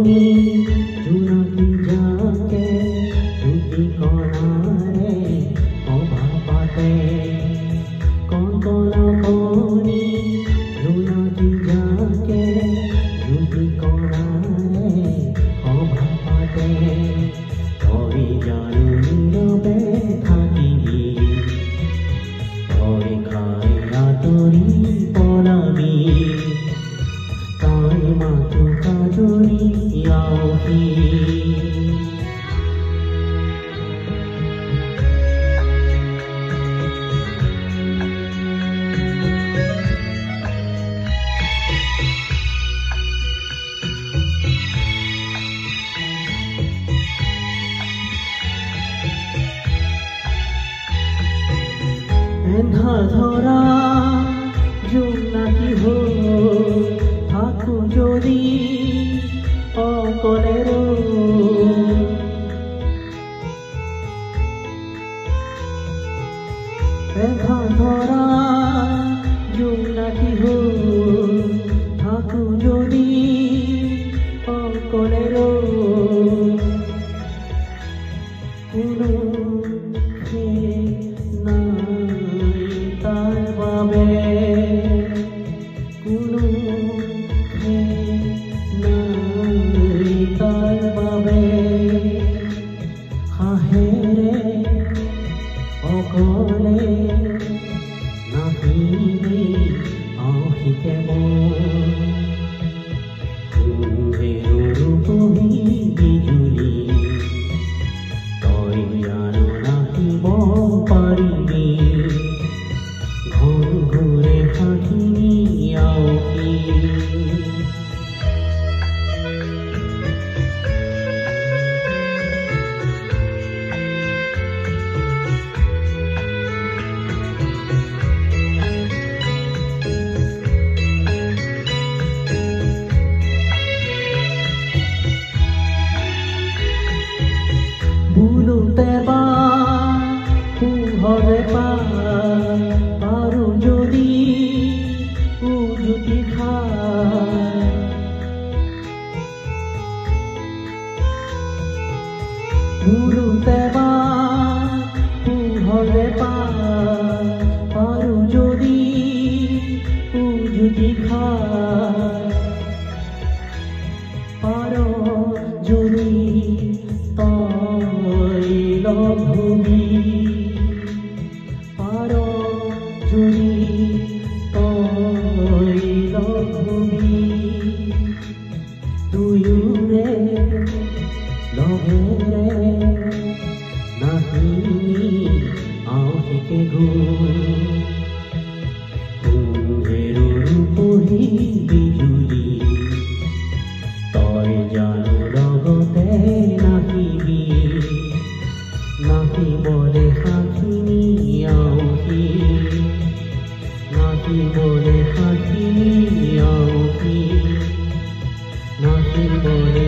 কণী জোনাকী জাকে জ্যোতি কণাৰে সভা পাতে কণ কণী জোনাকী জাকে জ্যোতি কণাৰে সভা পাতে তই জানো নীৰৱে থাকিবি তই খাই আঁতৰি পলাবি তাই মাথো কাজৰি আউহি এন্ধা ধৰা জোনাকী হৈ থাকো যদি অকলে এন্ধা ধৰা জোনাকী হৈ থাকো যদি অকলে কোনো তাৰ বাবে কোনো নাই তাৰ বাবে হাহেৰে অকলে নাহিবি আউহিকে ৰূপহী বিজুলী তই জানো নাহিব পাৰিবি ঘূৰে হাঁহি আউহি বুলোতে বা পোহৰে পাৰো যদি উজুতি খাই বুলোতে বা পোহৰে পাৰো যদি উজুতি খাই পাৰ যদি তই লগ হবি পাৰ যদি তই লগ হবি দুয়োৰে লগেৰে নাহিবি আউহিকে ৰূপহী বিজুলী তই জানো লগতে নাহিবি নাহিবলে সাখিনি আউহি নাহিবলে সাখিনি আউহি নাহিবলে